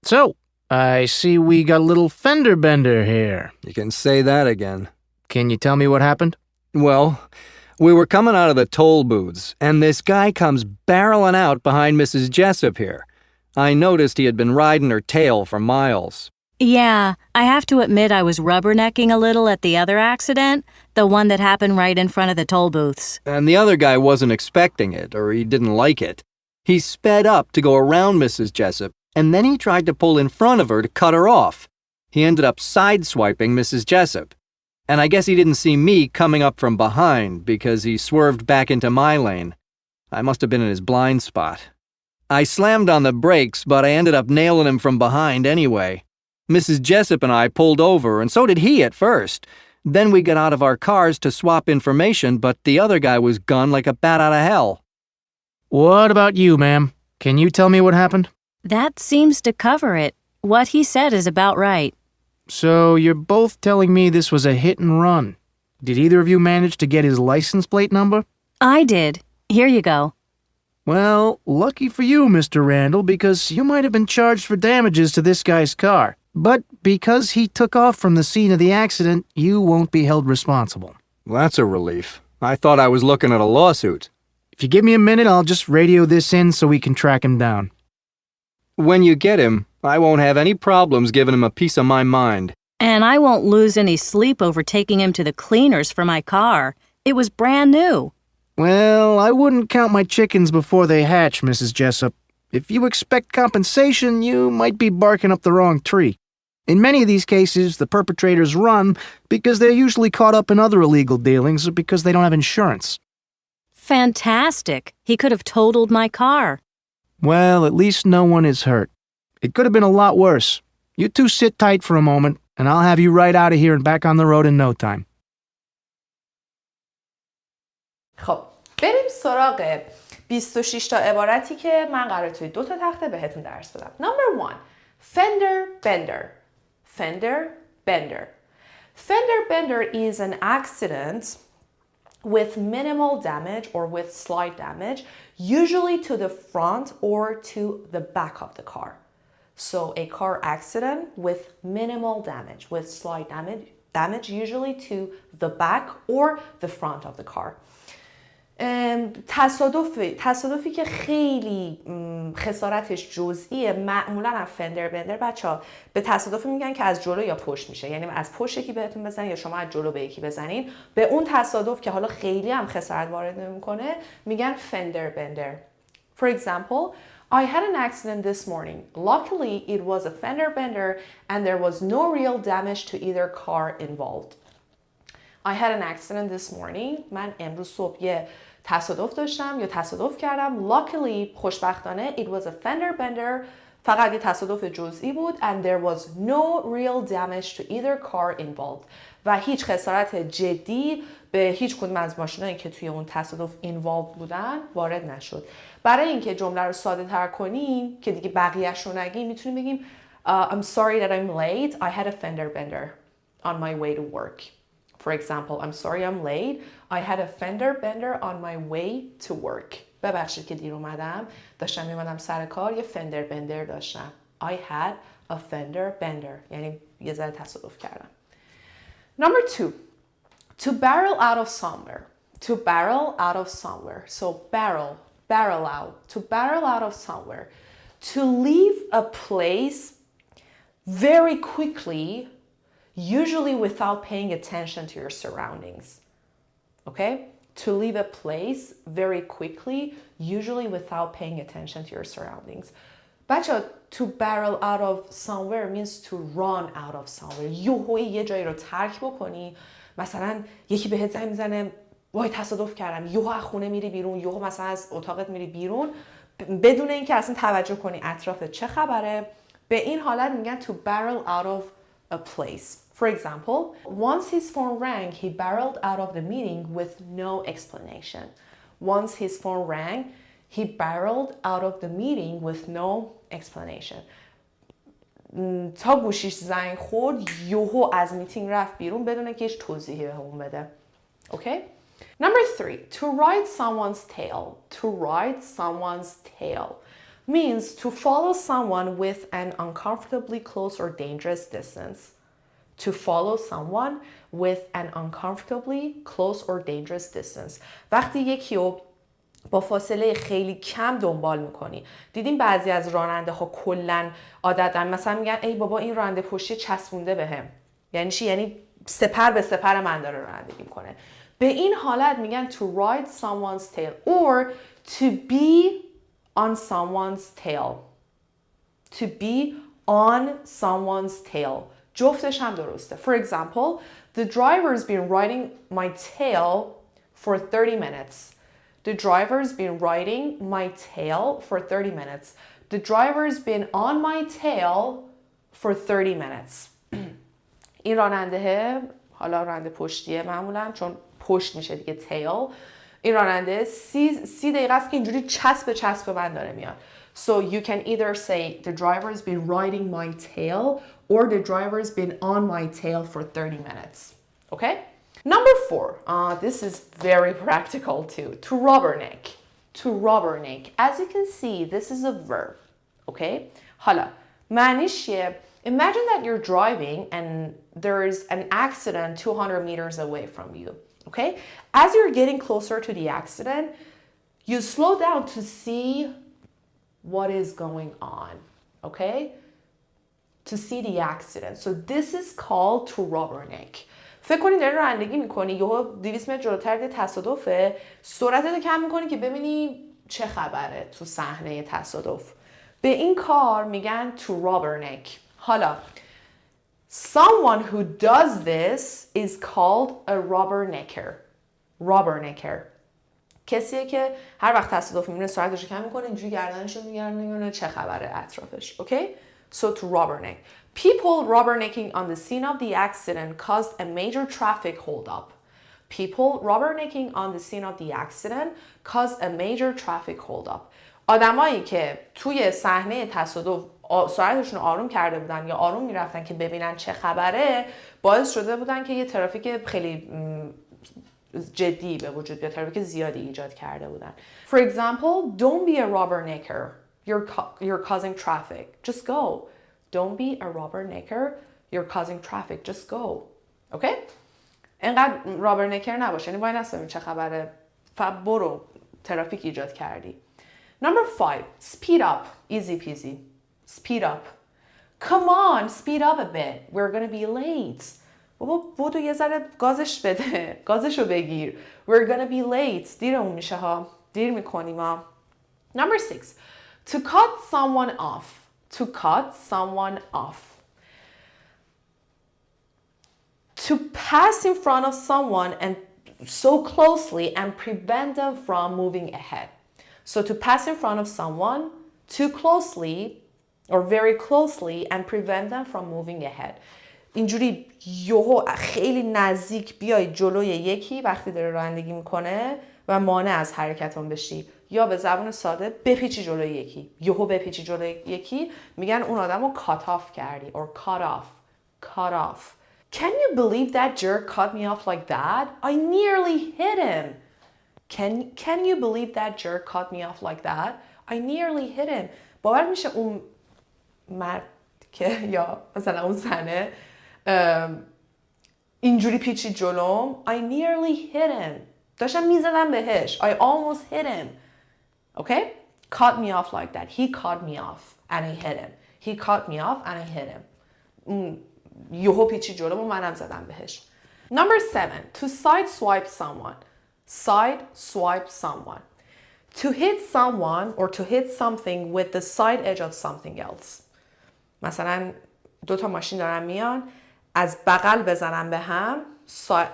So, I see we got a little Fender Bender here. You can say that again. Can you tell me what happened? Well, we were coming out of the toll booths, and this guy comes barreling out behind Mrs. Jessup here. I noticed he had been riding her tail for miles. Yeah, I have to admit I was rubbernecking a little at the other accident, the one that happened right in front of the toll booths. And the other guy wasn't expecting it, or he didn't like it. He sped up to go around Mrs. Jessup, and then he tried to pull in front of her to cut her off. He ended up sideswiping Mrs. Jessup. And I guess he didn't see me coming up from behind because he swerved back into my lane. I must have been in his blind spot. I slammed on the brakes, but I ended up nailing him from behind anyway. Mrs. Jessup and I pulled over, and so did he at first. Then we got out of our cars to swap information, but the other guy was gone like a bat out of hell. What about you, ma'am? Can you tell me what happened? That seems to cover it. What he said is about right. So you're both telling me this was a hit and run. Did either of you manage to get his license plate number? I did. Here you go. Well, lucky for you, Mr. Randall, because you might have been charged for damages to this guy's car. But because he took off from the scene of the accident, you won't be held responsible. Well, that's a relief. I thought I was looking at a lawsuit. If you give me a minute, I'll just radio this in so we can track him down. When you get him, I won't have any problems giving him a piece of my mind. And I won't lose any sleep over taking him to the cleaners for my car. It was brand new. Well, I wouldn't count my chickens before they hatch, Mrs. Jessup. If you expect compensation, you might be barking up the wrong tree. In many of these cases, the perpetrators run because they're usually caught up in other illegal dealings or because they don't have insurance. Fantastic. He could have totaled my car. Well, at least no one is hurt. It could have been a lot worse. You two sit tight for a moment, and I'll have you right out of here and back on the road in no time. خب بریم سراغ 26 تا عبارتی که من قراره توی 2 تا تخته بهتون درس بدم. Number 1. Fender Bender. Fender Bender. Fender Bender is an accident with minimal damage or with slight damage, usually to the front or to the back of the car. So a car accident with minimal damage, with slight damage usually to the back or the front of the car. تصادفی که خیلی خسارتش جزئیه معمولا از فندر بندر بچه‌ها به تصادفی میگن که از جلو یا پشت میشه، یعنی از پشت یکی بهتون بزنین یا شما از جلو به یکی بزنین. به اون تصادف که حالا خیلی هم خسارت وارد نمیکنه میگن فندر بندر. For example, I had an accident this morning. Luckily, it was a fender bender and there was no real damage to either car involved. I had an accident this morning. من امروز صبح یه تصادف داشتم یا تصادف کردم. Luckily, خوشبختانه, it was a fender bender. فقط یه تصادف جزئی بود and there was no real damage to either car involved. و هیچ خسارت جدی به هیچ کدوم از ماشینایی که توی اون تصادف involved بودن وارد نشد. برای اینکه جمله رو ساده تر کنیم که دیگه بقیه‌اش رو نگیم میتونیم بگیم I'm sorry that I'm late. I had a fender bender on my way to work. For example, I'm sorry I'm late. I had a fender bender on my way to work. ببخشید که دیر اومدم. داشتم می‌اومدم سر کار یه فندر بندر داشتم. I had a fender bender. یعنی یه ذره تصادف کردم. Number 2. To barrel out of somewhere. To barrel out of somewhere. So barrel out. To barrel out of somewhere. To leave a place very quickly, usually without paying attention to your surroundings. Okay? To leave a place very quickly, usually without paying attention to your surroundings. بچه to barrel out of somewhere means to run out of somewhere. یه جایی رو ترک بکنی. مثلا یکی بهت زنگ میزنه وای تصادف کردم، یهو از خونه میری بیرون، یهو مثلا از اتاقت میری بیرون بدون اینکه اصلا توجه کنی اطرافت چه خبره. به این حالت میگن to barrel out of a place. For example, once his phone rang, he barreled out of the meeting with no explanation. Once his phone rang, he barreled out of the meeting with no explanation. تا گوشیش زنگ خورد یهو از میتینگ رفت بیرون بدون که هیچ توضیحی بهمون بده. Okay? Number 3, to ride someone's tail. To ride someone's tail. means to follow someone with an uncomfortably close or dangerous distance. To follow someone with an uncomfortably close or dangerous distance. وقتی یکی رو با فاصله خیلی کم دنبال میکنی. دیدیم بعضی از راننده ها کلن عادت دارن مثلا میگن ای بابا این راننده پشتی چسبونده بهم. یعنی چی؟ یعنی سپر به سپر من داره رانندگی میکنه. به این حالت میگن to ride someone's tail or to be on someone's tail. To be on someone's tail. جفتش هم درسته. For example, the driver's been riding my tail for 30 minutes. The driver's been riding my tail for 30 minutes. The driver's been on my tail for 30 minutes. این راننده حالا راننده پشتیه معمولا چون پشت میشه دیگه tail. این راننده 30 دقیقه است که اینجوری چسب من داره میاد. So you can either say the driver's been riding my tail or the driver's been on my tail for 30 minutes. Okay? Number 4. This is very practical too. To rubberneck. To rubberneck. As you can see, this is a verb. Okay? حالا معنیش چیه؟ Imagine that you're driving and there's an accident 200 meters away from you. Okay? As you're getting closer to the accident, you slow down to see what is going on. Okay? To see the accident. So this is called to rubberneck. فکر کنید داری رانندگی میکنی یهو 200 متر جلوتر یه تصادفه سرعتت کم میکنی که ببینی چه خبره تو صحنه تصادف. به این کار میگن to rubberneck. حالا someone who does this is called a rubbernecker. Rubbernecker. کسیه که هر وقت تصادف میبینه سرعتش کم میکنه اینجوری گردنش رو میگردونه چه خبره اطرافش. Okay? So to rubberneck. People rubbernecking on the scene of the accident caused a major traffic holdup. People rubbernecking on the scene of the accident caused a major traffic holdup. آدمایی که توی صحنه تصادف سرعتشون رو آروم کرده بودن یا آروم میرفتن که ببینن چه خبره باعث شده بودن که یه ترافیک خیلی جدی به وجود بیاد ترافیک زیادی ایجاد کرده بودن. For example, don't be a rubbernecker. You're causing traffic. Just go. Don't be a rubbernecker. You're causing traffic. Just go. Okay? اینقدر رابرنکر نباش. یعنی وای نستم چه خبره. برو ترافیک ایجاد کردی. Number 5. Speed up. Easy peasy. Speed up. Come on, speed up a bit. We're gonna be late. بابا بودو یه ذره گازش بده. گازشو بگیر. We're gonna be late. دیرمون میشه ها. دیر میکنیم ها. Number 6. To cut someone off. To cut someone off. To pass in front of someone and so closely and prevent them from moving ahead. So to pass in front of someone too closely or very closely and prevent them from moving ahead. اینجوری یهو خیلی نزدیک بیای جلوی یکی وقتی داره رانندگی میکنه و مانع از حرکت اون بشی یا به زبان ساده بپیچی جلوی یکی یهو بپیچی جلوی یکی میگن اون آدم رو cut off کردی or cut off. Cut off. Can you believe that jerk cut me off like that? I nearly hit him. Can you believe that jerk cut me off like that? I nearly hit him. باور میشه اون مرد که یا مثلا اون زنه اینجوری پیچید جلوم I nearly hit him. داشتم میزدم بهش. I almost hit him. Okay? Cut me off like that. He cut me off and I hit him. He cut me off and I hit him. یهو پیچید جلوم و منم زدم بهش. Number 7. To sideswipe someone. Sideswipe someone. To hit someone or to hit something with the side edge of something else. مثلا دو تا ماشین دارن میان از بغل بزنن به هم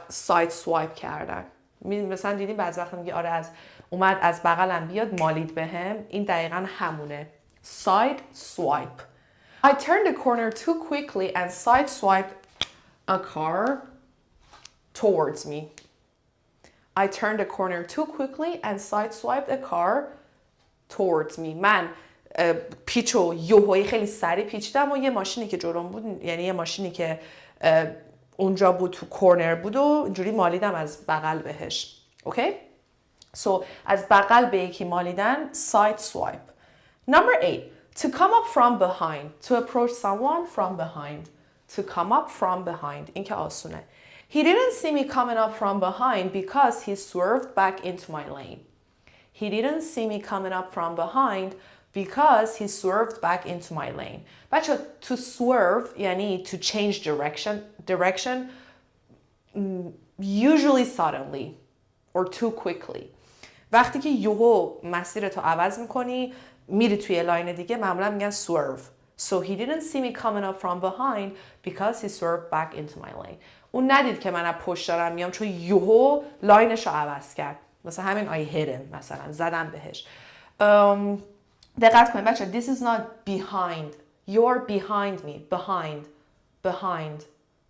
ساید سوایپ کردن. مثلا دیدیم بعضی وقتا میگه آره اومد از بغلم بیاد مالید به هم این دقیقا همونه. ساید سوایپ. I turned the corner too quickly and sideswiped a car towards me. I turned the corner too quickly and sideswiped a car towards me. من پیچو یوهوی خیلی سریع پیچیدم و یه ماشینی که جلوم بود یعنی یه ماشینی که اونجا بود تو کورنر بود و اینجوری مالیدم از بغل بهش. اوکی؟ So از بغل به یکی مالیدن side swipe. Number 8, to come up from behind. To approach someone from behind. To come up from behind. این که آسونه. He didn't see me coming up from behind because he swerved back into my lane. He didn't see me coming up from behind because he swerved back into my lane. بچه to swerve یعنی to change direction usually suddenly or too quickly. وقتی که یهو مسیرتو عوض میکنی میری توی لاین دیگه معمولا میگن swerve. So he didn't see me coming up from behind because he swerved back into my lane. اون ندید که من از پشت دارم میام چون یهو لاینشو عوض کرد. مثلا همین I hit him مثلا زدم بهش. دقت کنید بچه this is not behind. You're behind me. Behind.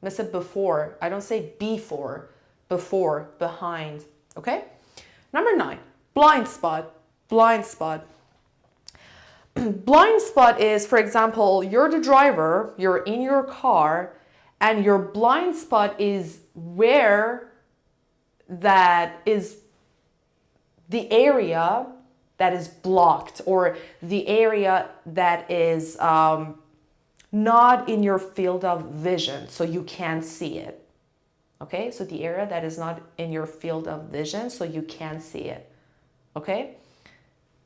مثل before. I don't say before. Before. Behind. Okay? Number 9. Blind spot. Blind spot. Blind spot is, for example, you're the driver, you're in your car, and your blind spot is where that is the area that is blocked or the area that is not in your field of vision, so you can't see it. Okay, so the area that is not in your field of vision, so you can't see it. Okay?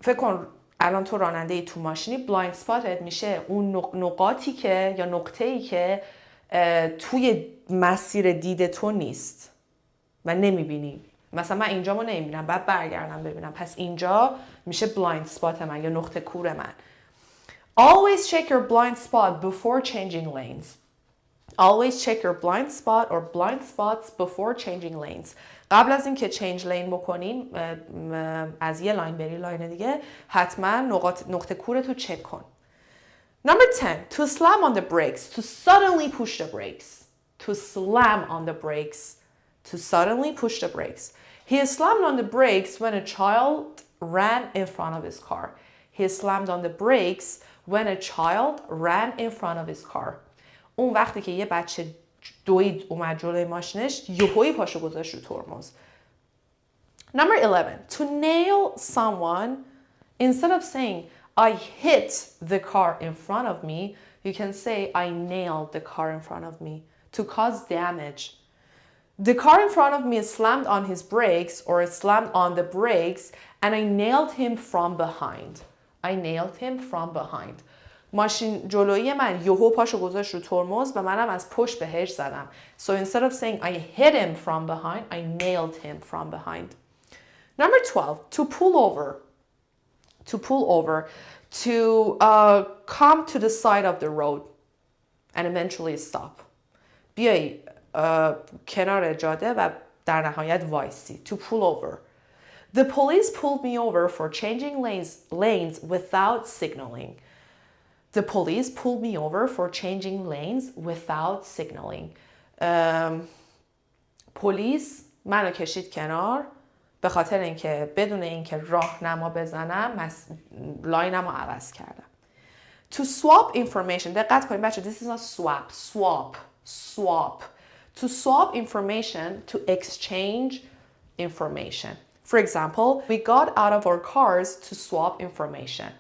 فکر کن الان تو راننده ای تو ماشینی بلایند سپاتت میشه اون نقاطی که یا نقطه‌ای که توی مسیر دید تو نیست و نمیبینی. مثلا من اینجامو نمیبینم بعد برگردم ببینم پس اینجا میشه بلایند سپات من یا نقطه کور من. Always check your blind spot before changing lanes. Always check your blind spot or blind spots before changing lanes. قبل از اینکه change lane بکنین از یه لاین بری لاین دیگه حتما نقطه کورتو چک کن. Number 10, to slam on the brakes, to suddenly push the brakes. To slam on the brakes, to suddenly push the brakes. He slammed on the brakes when a child ran in front of his car. He slammed on the brakes when a child ran in front of his car. اون وقتی که یه بچه دوید اومد جلوی ماشینش یهویی پاشو گذاشت رو ترمز. Number 11, to nail someone, instead of saying I hit the car in front of me, you can say I nailed the car in front of me. To cause damage. The car in front of me slammed on his brakes or slammed on the brakes and I nailed him from behind. I nailed him from behind. ماشین جلویی من یهو پاشو گذاشت رو ترمز و منم از پشت بهش زدم. So instead of saying I hit him from behind, I nailed him from behind. Number 12, to pull over. To pull over. To come to the side of the road and eventually stop. بیایی کنار جاده و در نهایت وایسی. To pull over. The police pulled me over for changing lanes without signaling. The police pulled me over for changing lanes without signaling. پلیس منو کشید کنار به خاطر اینکه بدون اینکه راهنما بزنم لاینمو عوض کردم. To swap information. دقت کنید بچه this is not swap. To swap information, to exchange information. For example, we got out of our cars to swap information.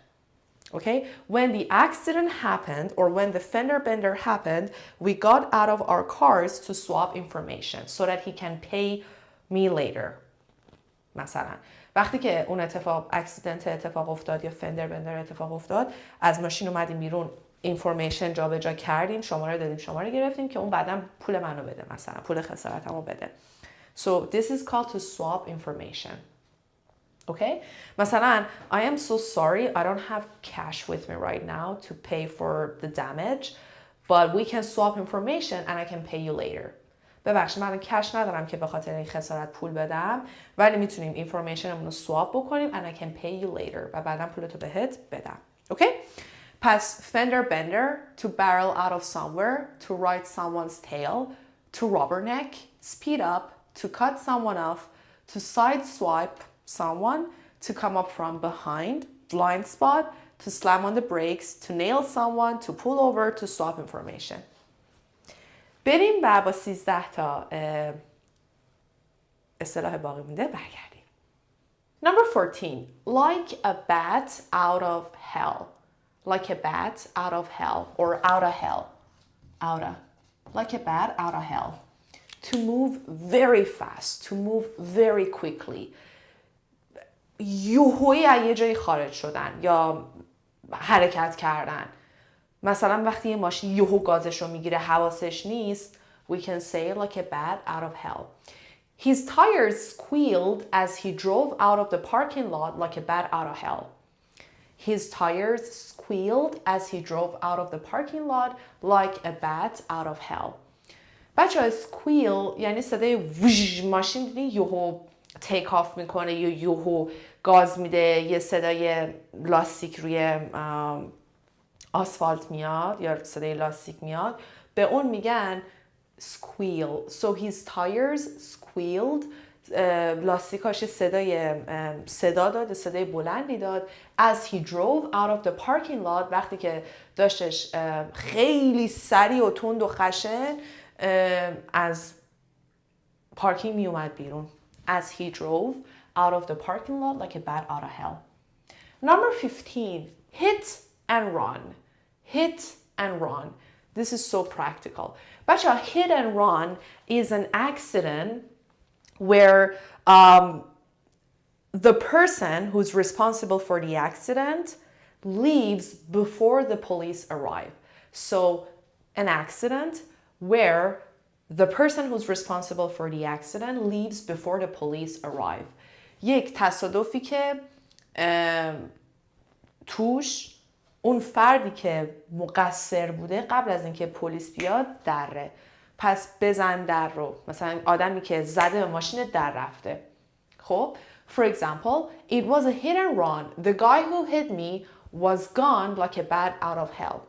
Okay, when the accident happened or when the Fender Bender happened, we got out of our cars to swap information so that he can pay me later. مثلا وقتی که اون اتفاق افتاد یا فندر بندر اتفاق افتاد از ماشین اومدیم بیرون اینفورمیشن جابجا کردیم شماره دادیم شماره گرفتیم که اون بعداً پول منو بده مثلا پول خسارتمو بده. So this is called to swap information. Okay? مثلا I am so sorry I don't have cash with me right now to pay for the damage but we can swap information and I can pay you later. ببخشید من کش ندارم که به خاطر این خسارت پول بدم ولی میتونیم اینفورمیشنمون رو سواب بکنیم and I can pay you later و بعداً پولتو بهت بدم. Okay? پس Fender Bender, to barrel out of somewhere, to ride someone's tail, to rubberneck, speed up, to cut someone off, to sideswipe someone, to come up from behind, blind spot, to slam on the brakes, to nail someone, to pull over, to swap information. بریم با 13 تا اصطلاح باقی مونده برگردیم. Number 14, like a bat out of hell. Like a bat out of hell or out of hell. Like a bat out of hell. To move very fast, to move very quickly. یوهویی از یه جایی خارج شدن یا حرکت کردن. مثلا وقتی یه ماشین یوهو گازش رو میگیره حواسش نیست، we can say like a bat out of hell. His tires squealed as he drove out of the parking lot like a bat out of hell. His tires squealed as he drove out of the parking lot like a bat out of hell. بچه‌ها squeal یعنی صدای وژ، ماشین دیدی یوهو تیک آف میکنه یا یوهو گاز میده، یه صدای لاستیک روی آسفالت میاد یا صدای لاستیک میاد، به اون میگن squeal. So his tires squealed. لاستیکاش صدا داد، صدای بلندی داد. As he drove out of the parking lot وقتی که داشتش خیلی سریع و تند و خشن از پارکینگ می اومد بیرون. As he drove out of the parking lot like a bat out of hell. Number 15, hit and run. Hit and run. This is so practical. Bacha, hit and run is an accident where the person who's responsible for the accident leaves before the police arrive. So an accident where the person who's responsible for the accident leaves before the police arrive. یک تصادفی که توش اون فردی که مقصر بوده قبل از اینکه پلیس بیاد دره. پس بزن در رو. مثلا آدمی که زده به ماشین در رفته. خب for example, it was a hit and run. The guy who hit me was gone like a bat out of hell.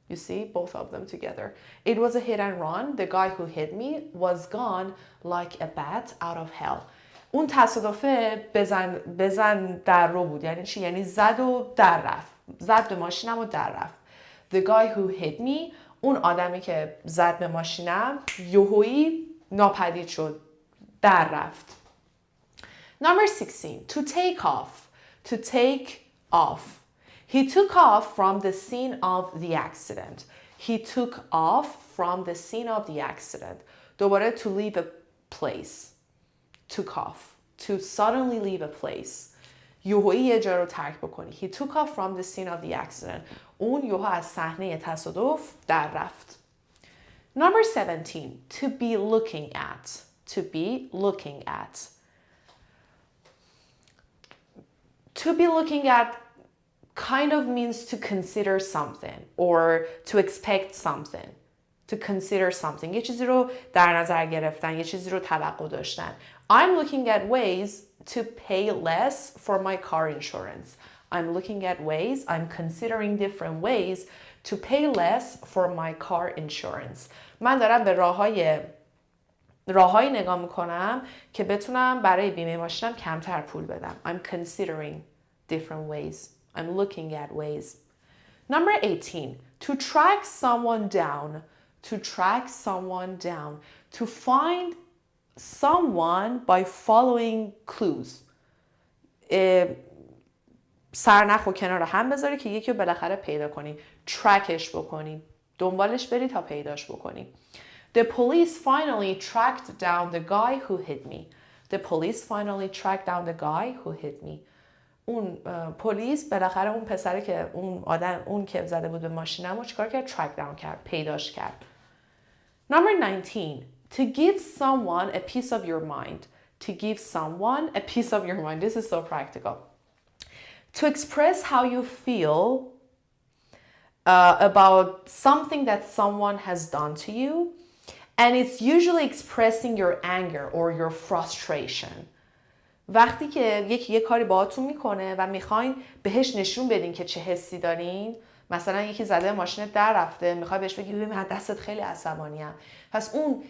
You see both of them together. It was a hit and run. The guy who hit me was gone like a bat out of hell. اون تصادفه بزن در رو بود. یعنی چی؟ یعنی زد و در رفت. زد به ماشینم و در رفت. The guy who hit me, اون آدمی که زد به ماشینم یهویی ناپدید شد. در رفت. Number 16, to take off. To take off. He took off from the scene of the accident. He took off from the scene of the accident. دوباره to leave a place. Took off. To suddenly leave a place. یوهویی یه جا رو ترک بکنی. He took off from the scene of the accident. اون یوها از صحنه تصادف در رفت. Number 17, to be looking at. To be looking at. To be looking at kind of means to consider something or to expect something. To consider something. یه چیزی رو در نظر گرفتن، یه چیزی رو توقع داشتن. I'm looking at ways to pay less for my car insurance. I'm looking at ways, I'm considering different ways to pay less for my car insurance. من دارم به راههایی نگاه میکنم که بتونم برای بیمه ماشینم کمتر پول بدم. I'm considering different ways. I'm looking at ways. Number 18, to track someone down. To track someone down. To find someone by following clues. سرنخ و کنار هم بذاری که یکی رو بالاخره پیدا کنی. ترکش بکنی. دنبالش بری تا پیداش بکنی. The police finally tracked down the guy who hit me. The police finally tracked down the guy who hit me. اون پلیس بالاخره اون پسره که اون که زده بود به ماشینم رو چیکار کرد؟ track down کرد. پیداش کرد. Number 19. To give someone a piece of your mind. To give someone a piece of your mind. This is so practical. To express how you feel about something that someone has done to you. And it's usually expressing your anger or your frustration. وقتی که یکی یه کاری باهاتون میکنه و میخواین بهش نشون بدین که چه حسی دارین، مثلا یکی زده ماشینت در رفته، میخوای بهش بگی ببین من دستت خیلی عصبانیم، پس اون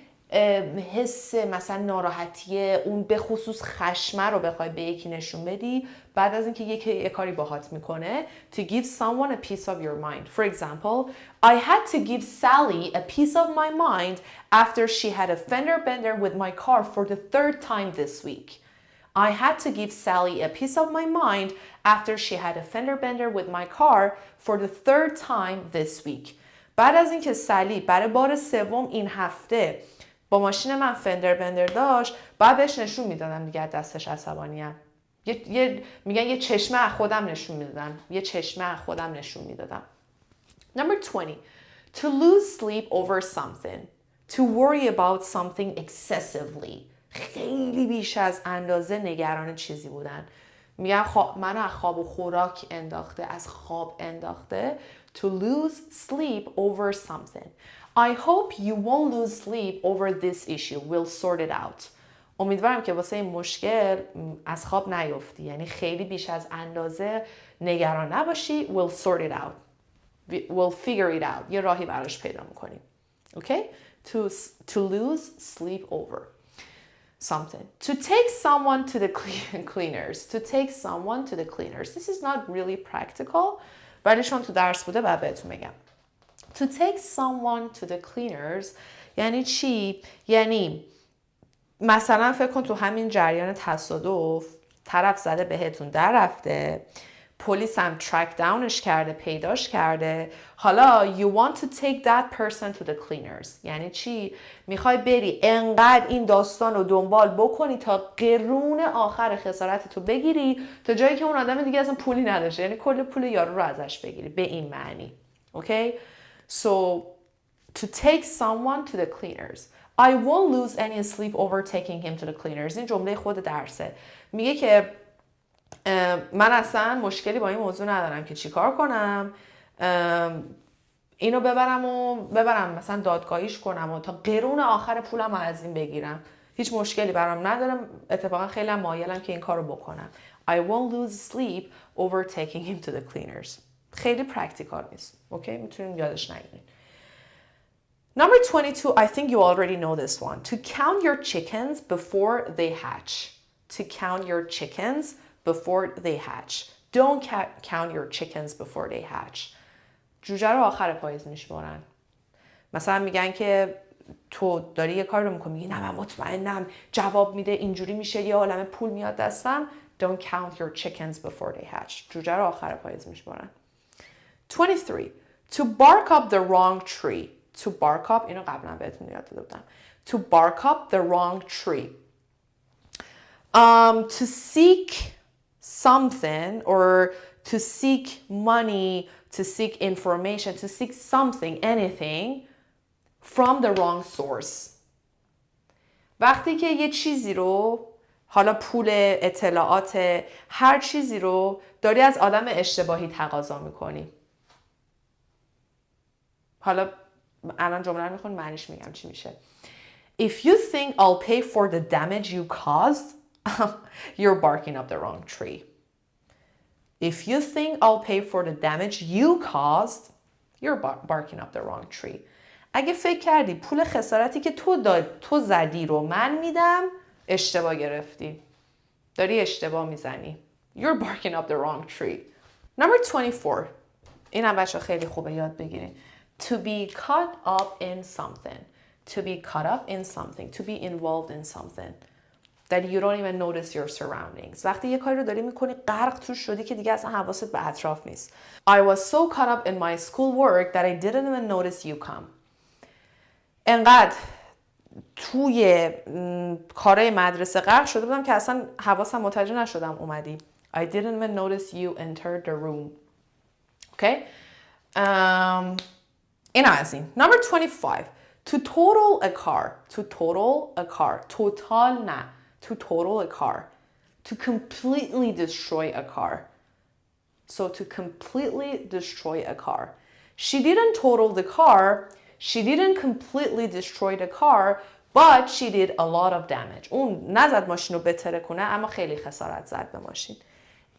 حس مثلا ناراحتیه، اون به خصوص خشمه رو بخوای به یکی نشون بدی بعد از اینکه یکی یه کاری باهات میکنه. To give someone a piece of your mind. For example, I had to give Sally a piece of my mind after she had a Fender Bender with my car for the third time this week. I had to give Sally a piece of my mind after she had a Fender Bender with my car for the third time this week. بعد از اینکه سالی برای بار سوم این هفته با ماشین من فندر بندر داشت، بعد بهش نشون میدادم دیگه دستش عصبانیم. میگن یه چشمه از خودم نشون میدادم. یه چشمه از خودم نشون میدادم. Number 20. To lose sleep over something. To worry about something excessively. خیلی بیش از اندازه نگران چیزی بودن. میگن منو از خواب و خوراک انداخته، از خواب انداخته. To lose sleep over something. I hope you won't lose sleep over this issue. We'll sort it out. امیدوارم که واسه این مشکل از خواب نیفتی. یعنی خیلی بیش از اندازه نگران نباشی. We'll sort it out. We'll figure it out. یه راهی براش پیدا میکنیم. Okay? To lose sleep over something. To take someone to the cleaners. To take someone to the cleaners. This is not really practical. ولی چون تو درس بوده بعد بهتون بگم. To take someone to the cleaners یعنی چی؟ یعنی مثلا فکر کن تو همین جریان تصادف طرف زده بهتون در رفته، پلیس هم ترک داونش کرده، پیداش کرده، حالا you want to take that person to the cleaners یعنی چی؟ میخوای بری انقدر این داستان رو دنبال بکنی تا قرون آخر خسارتتو بگیری تا جایی که اون آدم دیگه اصلا پولی نداشته، یعنی کل پول یارو رو ازش بگیری، به این معنی. Okay? So to take someone to the cleaners. I won't lose any sleep over taking him to the cleaners. این جمله خود درسه. میگه که من اصلا مشکلی با این موضوع ندارم که چیکار کنم، اینو ببرم مثلا دادگاهیش کنم و تا قرون آخر پولم از این بگیرم. هیچ مشکلی برام ندارم. اتفاقا خیلی مایلم که این کارو بکنم. I won't lose sleep over taking him to the cleaners. خیلی پرکتیکال نیست. اوکی؟ میتونین یادش نگیرین. Number 22, I think you already know this one. To count your chickens before they hatch. To count your chickens before they hatch. Don't count your chickens before they hatch. جوجه رو آخر پاییز میشمارن. مثلا میگن که تو داری یه کار رو میکنی، میگی نه من مطمئنم جواب میده اینجوری میشه یه عالمه پول میاد دستم. Don't count your chickens before they hatch. جوجه رو آخر پاییز میشمارن. 23. To bark up the wrong tree. To bark up, اینو قبلا بهتون یاد داده بودم. To bark up the wrong tree. To seek something or to seek money, to seek information, to seek something, anything from the wrong source. وقتی که یه چیزی رو، حالا پول، اطلاعات، هر چیزی رو داری از آدم اشتباهی تقاضا میکنی. حالا الان جمله رو میخونم معنیش میگم چی میشه. If you think I'll pay for the damage you caused, you're barking up the wrong tree. If you think I'll pay for the damage you caused, you're barking up the wrong tree. اگه فکر کردی پول خسارتی که تو زدی رو من میدم، اشتباه گرفتی. داری اشتباه میزنی. You're barking up the wrong tree. Number 24. این هم بچه خیلی خوبه یاد بگیرین. To be caught up in something. To be caught up in something. To be involved in something. That you don't even notice your surroundings. وقتی یه کاری رو داری میکنی غرق توش شدی که دیگه اصلا حواست به اطراف نیست. I was so caught up in my school work that I didn't even notice you come. انقدر توی کارهای مدرسه غرق شده بودم که اصلا حواسم متوجه نشدم اومدی. I didn't even notice you entered the room. Okay? این از این. Number 25. To total a car. To total a car. Total نه. To total a car. To completely destroy a car. So to completely destroy a car. She didn't total the car. She didn't completely destroy the car. But she did a lot of damage. اون نزد ماشین رو بتره کنه اما خیلی خسارت زد به ماشین.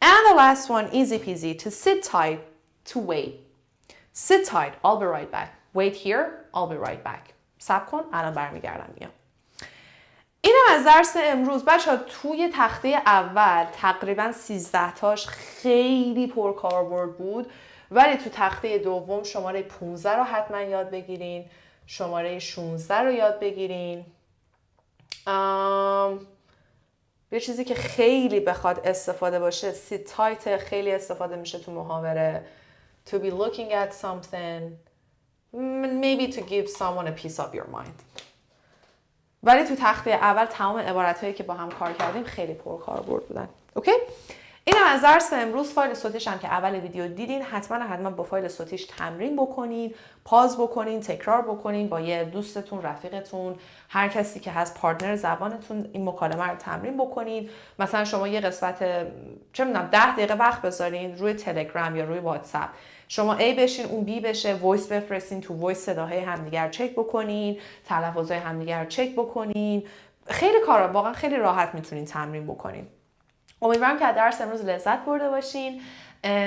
And the last one, easy peasy. To sit tight. To wait. Sit tight. I'll be right back. Wait here. I'll be right back. صبر کن. الان برمیگردم میام. اینم از درس امروز. بچه‌ها توی تخته اول تقریبا 13 تاش خیلی پرکاربرد بود. ولی تو تخته دوم شماره 15 رو حتما یاد بگیرین. شماره 16 رو یاد بگیرین. یه چیزی که خیلی بخواد استفاده باشه sit tight خیلی استفاده میشه تو محاوره. To be looking at something, maybe to give someone a piece of your mind. ولی تو تخته اول تمام عبارت‌هایی که با هم کار کردیم خیلی پرکاربرد بودن. اوکی؟ این از درس امروز. فایل صوتیش هم که اول ویدیو دیدین، حتما با فایل صوتیش تمرین بکنین، پاز بکنین، تکرار بکنین با یه دوستتون، رفیقتون، هر کسی که هست پارتنر زبانتون این مکالمه رو تمرین بکنین. مثلا شما یه قسمت چه می‌دونم 10 دقیقه وقت بذارین روی تلگرام یا روی واتساپ، شما A بشین اون B بشه، وایس بفرستین، تو وایس صداهای همدیگر چک بکنین، تلفظهای همدیگر چک بکنین. خیلی کارا واقعا خیلی راحت میتونین تمرین بکنین. امیدوارم که از درس امروز لذت برده باشین.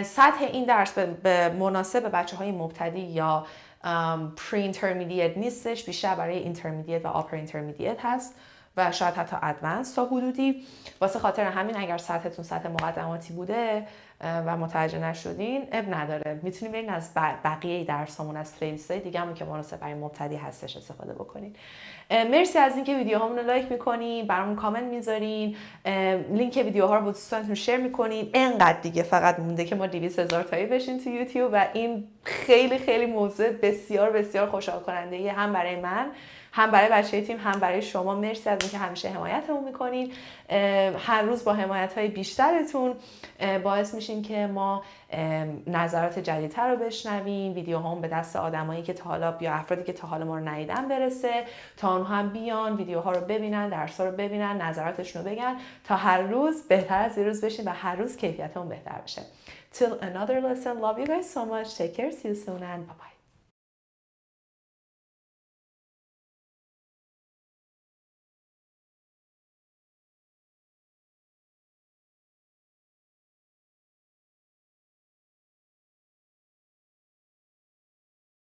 سطح این درس به مناسب بچه‌های مبتدی یا پری اینترمدییت نیستش، بیشتر برای اینترمدییت و آپر اینترمدییت هست و شاید حتی ادوانس تا حدودی. واسه خاطر همین اگر سطحتون سطح مقدماتی بوده و متوجه نشدین اب نداره، میتونین برین از بقیه درسامون از پلیلیست‌های دیگه‌مون که مناسب برای مبتدی هستش استفاده بکنین. مرسی از اینکه ویدیوهامون رو لایک میکنین، برامون کامنت میذارین، لینک ویدیوها رو با دوستانتون شیر میکنین. اینقدر دیگه فقط مونده که ما 200,000 تایی بشین تو یوتیوب و این خیلی خیلی موضوع بسیار بسیار خوشحال کننده هم برای من، هم برای بچه تیم، هم برای شما. مرسی از اینکه همیشه حمایتمون میکنین. هر روز با حمایت‌های بیشترتون باعث میشین که ما نظرات جدیدتر رو بشنویم، ویدیوهام به دست آدمایی که تا حالا یا افرادی که تا حالا ما رو ندیدن برسه، تا اونها هم بیان ویدیوها رو ببینن، درس‌ها رو ببینن، نظراتشون رو بگن، تا هر روز بهتر از این روز بشین و هر روز کیفیتمون بهتر بشه. Till another lesson. Love you guys so much. Take care. See you soon and bye bye.